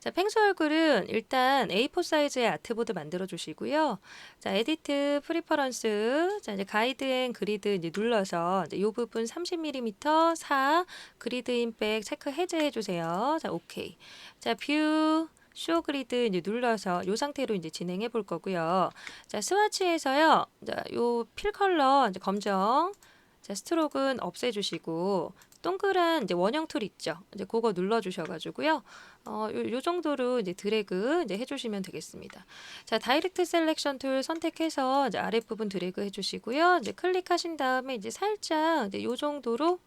자, 펭수 얼굴은 일단 A4 사이즈의 아트보드 만들어 주시고요. 자, 에디트 프리퍼런스. 자, 이제 가이드 앤 그리드 이제 눌러서 이제 요 부분 30mm 4 그리드 인백 체크 해제해 주세요. 자, 오케이. 자, 뷰 쇼 그리드 이제 눌러서 요 상태로 이제 진행해 볼 거고요. 자, 스와치에서요. 자, 요 필 컬러 이제 검정. 자, 스트로크는 없애 주시고 동그란 이제 원형 툴 있죠. 이제 그거 눌러 주셔 가지고요. 요 정도로 이제 드래그 이제 해주시면 되겠습니다. 자, 다이렉트 셀렉션 툴 선택해서 이제 아랫부분 드래그 해주시고요. 이제 클릭하신 다음에 이제 살짝 이제 요 정도로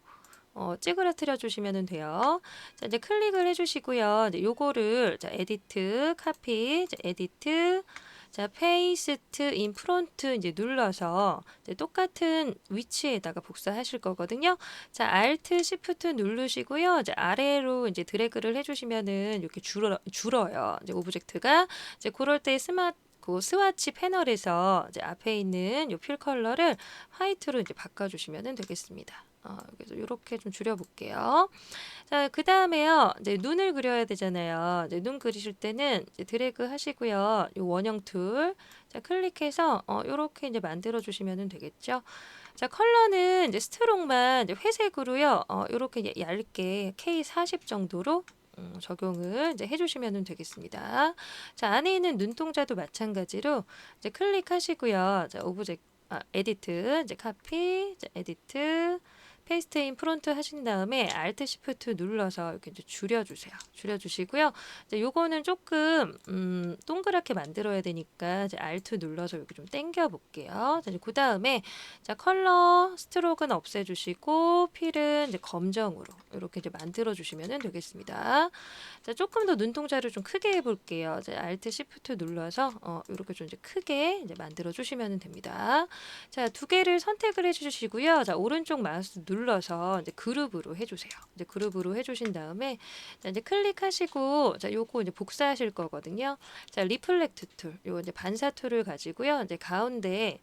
찌그러뜨려 주시면 돼요. 자, 이제 클릭을 해주시고요. 이제 요거를 자, 에디트, 카피, 이제 에디트, 자, 페이스트 인 프론트 이제 눌러서 이제 똑같은 위치에다가 복사하실 거거든요. 자, Alt, Shift 누르시고요. 이제 아래로 이제 드래그를 해주시면은 이렇게 줄어요. 이제 오브젝트가 이제 그럴 때 그 스와치 패널에서 이제 앞에 있는 요 필 컬러를 화이트로 이제 바꿔주시면 되겠습니다. 그래서 이렇게 좀 줄여볼게요. 자, 그 다음에요. 이제 눈을 그려야 되잖아요. 이제 눈 그리실 때는 이제 드래그 하시고요. 이 원형 툴. 자, 클릭해서 이렇게 이제 만들어 주시면 되겠죠. 자, 컬러는 이제 스트록만 이제 회색으로요. 이렇게 얇게 K40 정도로 적용을 이제 해주시면 되겠습니다. 자, 안에 있는 눈동자도 마찬가지로 이제 클릭하시고요. 자, 에디트, 이제 카피, 이제 에디트, 페이스트 인 프론트 하신 다음에 Alt Shift 눌러서 이렇게 이제 줄여주세요. 줄여주시고요. 이제 요거는 조금 동그랗게 만들어야 되니까 이제 Alt 눌러서 이렇게 좀 당겨 볼게요. 자, 그 다음에 자, 컬러 스트로크는 없애주시고 필은 이제 검정으로 이렇게 이제 만들어 주시면 되겠습니다. 자, 조금 더 눈동자를 좀 크게 해볼게요. 자, Alt Shift 눌러서 이렇게 좀 이제 크게 이제 만들어 주시면 됩니다. 자, 두 개를 선택을 해주시고요. 자, 오른쪽 마우스 눌러서 이제 그룹으로 해주세요. 이제 그룹으로 해주신 다음에 자, 이제 클릭하시고 자, 요거 이제 복사하실 거거든요. 자, 리플렉트 툴, 요 이제 반사 툴을 가지고요. 이제 가운데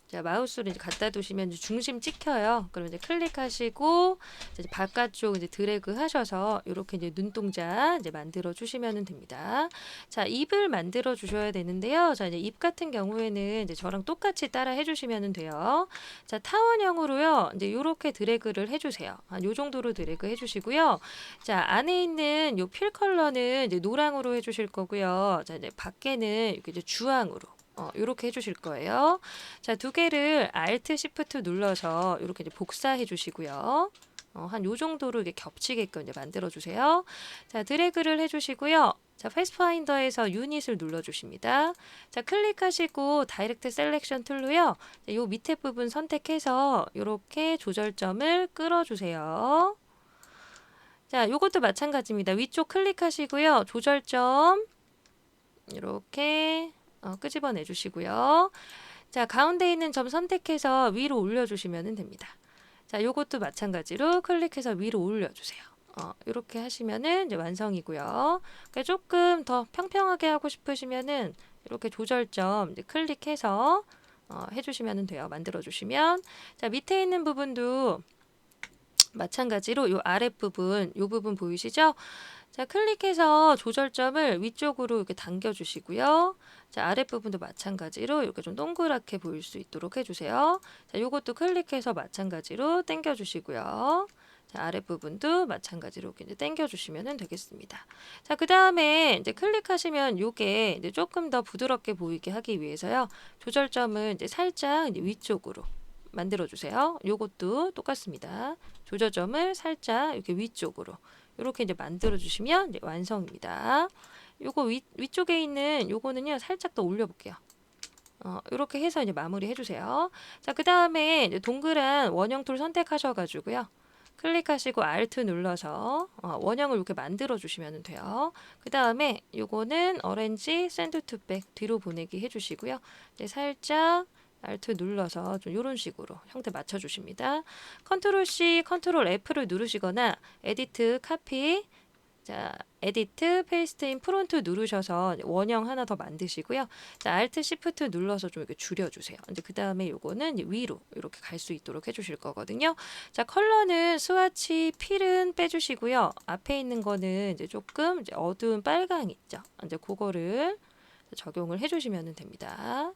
자, 마우스를 이제 갖다 두시면 이제 중심 찍혀요. 그럼 이제 클릭하시고 이제 바깥쪽 이제 드래그 하셔서 이렇게 이제 눈동자 이제 만들어 주시면 됩니다. 자, 입을 만들어 주셔야 되는데요. 자, 이제 입 같은 경우에는 이제 저랑 똑같이 따라 해주시면 돼요. 자, 타원형으로요. 이제 이렇게 드래그를 해주세요. 한 요 정도로 드래그 해주시고요. 자, 안에 있는 요 필 컬러는 이제 노랑으로 해주실 거고요. 자, 이제 밖에는 이렇게 이제 주황으로. 이렇게 해주실 거예요. 자, 두 개를 Alt Shift 눌러서 이렇게 이제 복사해 주시고요. 한 요 정도로 이게 겹치게끔 이제 만들어 주세요. 자, 드래그를 해 주시고요. 자, 패스파인더에서 유닛을 눌러 주십니다. 자, 클릭하시고 다이렉트 셀렉션 툴로요. 자, 요 밑에 부분 선택해서 이렇게 조절점을 끌어 주세요. 자, 요것도 마찬가지입니다. 위쪽 클릭하시고요. 조절점 이렇게 끄집어내 주시고요. 자, 가운데 있는 점 선택해서 위로 올려주시면 됩니다. 자, 요것도 마찬가지로 클릭해서 위로 올려주세요. 이렇게 하시면은 이제 완성이고요. 그러니까 조금 더 평평하게 하고 싶으시면은 이렇게 조절점 이제 클릭해서 해주시면 돼요. 만들어주시면. 자, 밑에 있는 부분도 마찬가지로 요 아랫부분, 요 부분 보이시죠? 자, 클릭해서 조절점을 위쪽으로 이렇게 당겨주시고요. 자, 아랫부분도 마찬가지로 이렇게 좀 동그랗게 보일 수 있도록 해주세요. 자, 요것도 클릭해서 마찬가지로 당겨주시고요. 자, 아랫부분도 마찬가지로 이렇게 이제 당겨주시면 되겠습니다. 자, 그 다음에 이제 클릭하시면 요게 이제 조금 더 부드럽게 보이게 하기 위해서요. 조절점을 이제 살짝 이제 위쪽으로 만들어주세요. 요것도 똑같습니다. 조절점을 살짝 이렇게 위쪽으로. 이렇게 이제 만들어 주시면 이제 완성입니다. 요거 위쪽에 있는 요거는요 살짝 더 올려볼게요. 이렇게 해서 이제 마무리 해주세요. 자, 그 다음에 동그란 원형 툴 선택하셔가지고요. 클릭하시고 Alt 눌러서 원형을 이렇게 만들어 주시면 돼요. 그 다음에 요거는 오렌지 샌드 투백 뒤로 보내기 해주시고요. 이제 살짝 Alt 눌러서 좀 이런 식으로 형태 맞춰주십니다. 컨트롤 C, 컨트롤 F를 누르시거나 에디트, 카피, 자, 에디트, 페이스트 인 프론트 누르셔서 원형 하나 더 만드시고요. 자, 알트 시프트 눌러서 좀 이렇게 줄여주세요. 이제 그 다음에 요거는 이제 위로 이렇게 갈 수 있도록 해주실 거거든요. 자, 컬러는 스와치 필은 빼주시고요. 앞에 있는 거는 이제 조금 이제 어두운 빨강 있죠. 이제 그거를 적용을 해주시면 됩니다.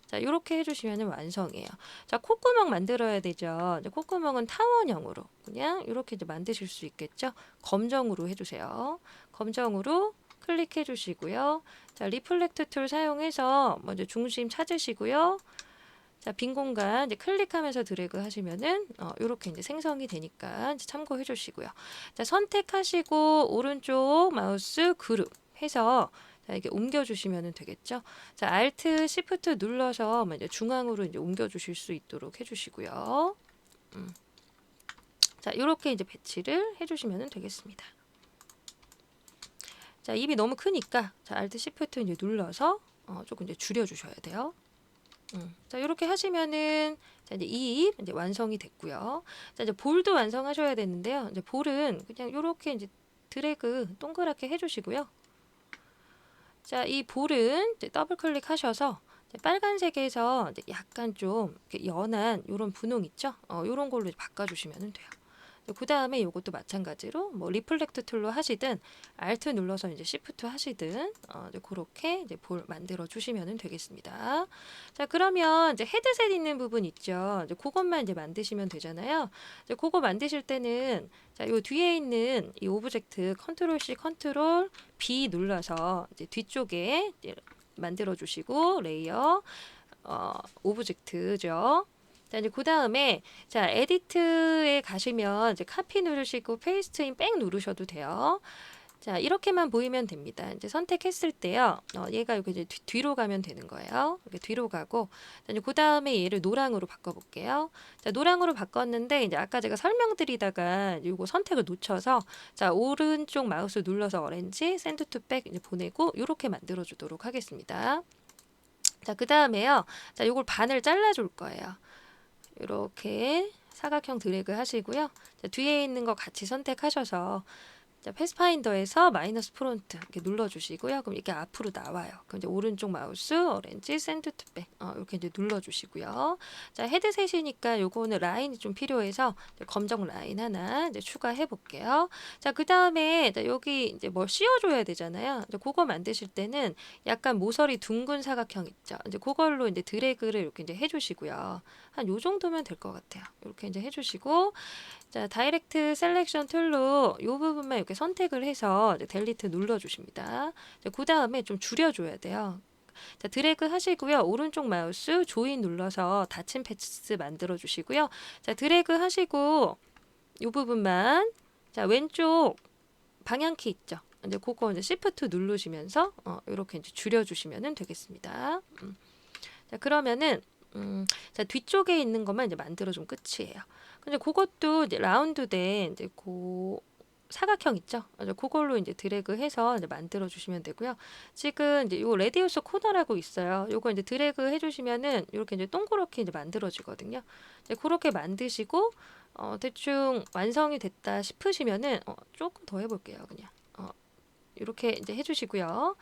자, 이렇게 해주시면 완성이에요. 자, 콧구멍 만들어야 되죠. 이제 콧구멍은 타원형으로 그냥 이렇게 이제 만드실 수 있겠죠. 검정으로 해주세요. 검정으로 클릭해 주시고요. 자, 리플렉트 툴 사용해서 먼저 중심 찾으시고요. 자, 빈 공간 이제 클릭하면서 드래그 하시면은 이렇게 이제 생성이 되니까 이제 참고해 주시고요. 자, 선택하시고 오른쪽 마우스 그룹 해서 자, 이게 옮겨주시면 되겠죠. 자, Alt, Shift 눌러서 이제 중앙으로 이제 옮겨주실 수 있도록 해주시고요. 자, 이렇게 이제 배치를 해주시면 되겠습니다. 자, 입이 너무 크니까 자, Alt, Shift 이제 눌러서 조금 이제 줄여주셔야 돼요. 자, 이렇게 하시면은 자, 이제 이 입 이제 완성이 됐고요. 자, 이제 볼도 완성하셔야 되는데요. 이제 볼은 그냥 이렇게 이제 드래그 동그랗게 해주시고요. 자, 이 볼은 이제 더블 클릭하셔서 빨간색에서 이제 약간 좀 이렇게 연한 이런 분홍 있죠? 이런 걸로 이제 바꿔주시면 돼요. 그 다음에 이것도 마찬가지로 뭐 리플렉트 툴로 하시든 Alt 눌러서 이제 Shift 하시든 이제 그렇게 이제 볼 만들어 주시면 되겠습니다. 자, 그러면 이제 헤드셋 있는 부분 있죠. 이제 그것만 이제 만드시면 되잖아요. 이제 그거 만드실 때는 자, 요 뒤에 있는 이 오브젝트 컨트롤 C 컨트롤 B 눌러서 이제 뒤쪽에 이제 만들어 주시고 레이어 오브젝트죠. 자, 이제 그 다음에 자, 에디트에 가시면 이제 카피 누르시고 페이스트 인 백 누르셔도 돼요. 자, 이렇게만 보이면 됩니다. 이제 선택했을 때요. 얘가 이렇게 이제 뒤로 가면 되는 거예요. 이렇게 뒤로 가고 자, 이제 그 다음에 얘를 노랑으로 바꿔 볼게요. 자, 노랑으로 바꿨는데 이제 아까 제가 설명드리다가 이거 선택을 놓쳐서 자, 오른쪽 마우스 눌러서 오렌지 샌드 투 백 이제 보내고 이렇게 만들어 주도록 하겠습니다. 자, 그 다음에요. 자, 요걸 반을 잘라 줄 거예요. 이렇게 사각형 드래그 하시고요. 자, 뒤에 있는 거 같이 선택하셔서 자, 패스파인더에서 마이너스 프론트 이렇게 눌러주시고요. 그럼 이게 앞으로 나와요. 그럼 이제 오른쪽 마우스 오렌지 샌드 투 백 이렇게 이제 눌러주시고요. 자, 헤드셋이니까 요거는 라인이 좀 필요해서 검정 라인 하나 이제 추가해 볼게요. 자, 그 다음에 여기 이제 뭐 씌워줘야 되잖아요. 이제 그거 만드실 때는 약간 모서리 둥근 사각형 있죠. 이제 그걸로 이제 드래그를 이렇게 이제 해주시고요. 한 요 정도면 될 것 같아요. 이렇게 이제 해주시고. 자, 다이렉트 셀렉션 툴로 이 부분만 이렇게 선택을 해서 델리트 눌러주십니다. 그 다음에 좀 줄여줘야 돼요. 자, 드래그 하시고요. 오른쪽 마우스 조인 눌러서 닫힌 패스 만들어 주시고요. 자, 드래그 하시고 이 부분만 자, 왼쪽 방향키 있죠. 이제 그거 이제 시프트 누르시면서 이렇게 이제 줄여주시면 되겠습니다. 자, 그러면은 자, 뒤쪽에 있는 것만 이제 만들어 좀 끝이에요. 근데 그것도 이제 라운드된 이제 사각형 있죠? 이제 그걸로 이제 드래그해서 이제 만들어 주시면 되고요. 지금 이제 요 레디우스 코너라고 있어요. 요거 이제 드래그 해주시면은 이렇게 이제 동그랗게 이제 만들어지거든요. 이제 그렇게 만드시고 대충 완성이 됐다 싶으시면은 조금 더 해볼게요, 그냥. 이렇게 이제 해주시고요.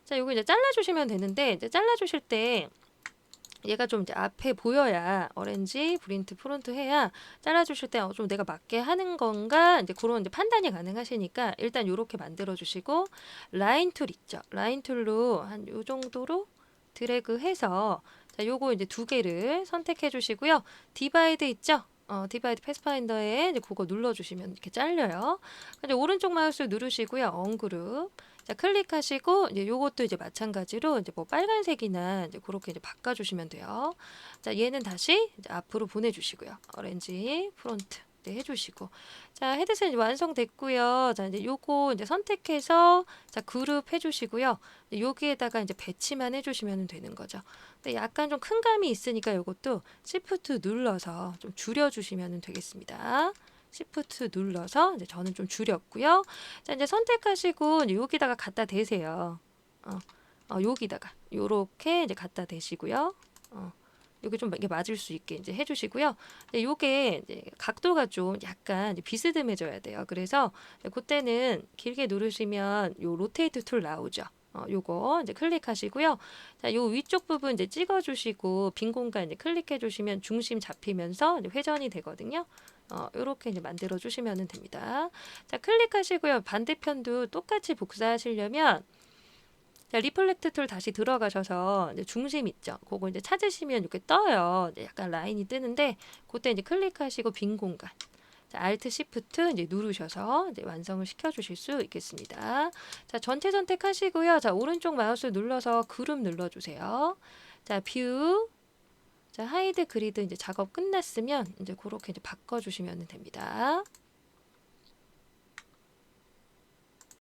자, 요거 이제 잘라주시면 되는데 이제 잘라주실 때 얘가 좀 이제 앞에 보여야 오렌지 프린트 프론트 해야 잘라주실 때 좀 내가 맞게 하는 건가 이제 그런 이제 판단이 가능하시니까 일단 이렇게 만들어 주시고 라인 툴 있죠. 라인 툴로 한 요 정도로 드래그해서 자, 요거 이제 두 개를 선택해 주시고요. 디바이드 있죠. 디바이드 패스파인더에 이제 그거 눌러주시면 이렇게 잘려요. 이제 오른쪽 마우스 누르시고요. 언그룹. 자, 클릭하시고 이제 요것도 이제 마찬가지로 이제 뭐 빨간색이나 이제 그렇게 이제 바꿔주시면 돼요. 자, 얘는 다시 이제 앞으로 보내주시고요. 오렌지 프론트 이제 해주시고 자, 헤드셋 완성됐고요. 자, 이제 요거 이제 선택해서 자, 그룹 해주시고요. 여기에다가 이제 배치만 해주시면 되는 거죠. 근데 약간 좀 큰 감이 있으니까 요것도 시프트 눌러서 좀 줄여주시면 되겠습니다. 시프트 눌러서 이제 저는 좀 줄였고요. 자, 이제 선택하시고 이제 여기다가 갖다 대세요. 여기다가 요렇게 이제 갖다 대시고요. 요게 좀 이게 맞을 수 있게 이제 해주시고요. 네, 요게 이제 각도가 좀 약간 이제 비스듬해져야 돼요. 그래서 그때는 길게 누르시면 요 로테이트 툴 나오죠. 요거 이제 클릭하시고요. 자, 요 위쪽 부분 이제 찍어주시고 빈 공간 이제 클릭해주시면 중심 잡히면서 이제 회전이 되거든요. 요렇게 이제 만들어 주시면 됩니다. 자, 클릭하시고요. 반대편도 똑같이 복사하시려면 자, 리플렉트 툴 다시 들어가셔서 이제 중심 있죠. 그거 이제 찾으시면 이렇게 떠요. 이제 약간 라인이 뜨는데 그때 이제 클릭하시고 빈 공간. 자, Alt Shift 이제 누르셔서 이제 완성을 시켜주실 수 있겠습니다. 자, 전체 선택하시고요. 자, 오른쪽 마우스 눌러서 그룹 눌러주세요. 자, 뷰. 자, 하이드 그리드 이제 작업 끝났으면 이제 그렇게 이제 바꿔주시면 됩니다.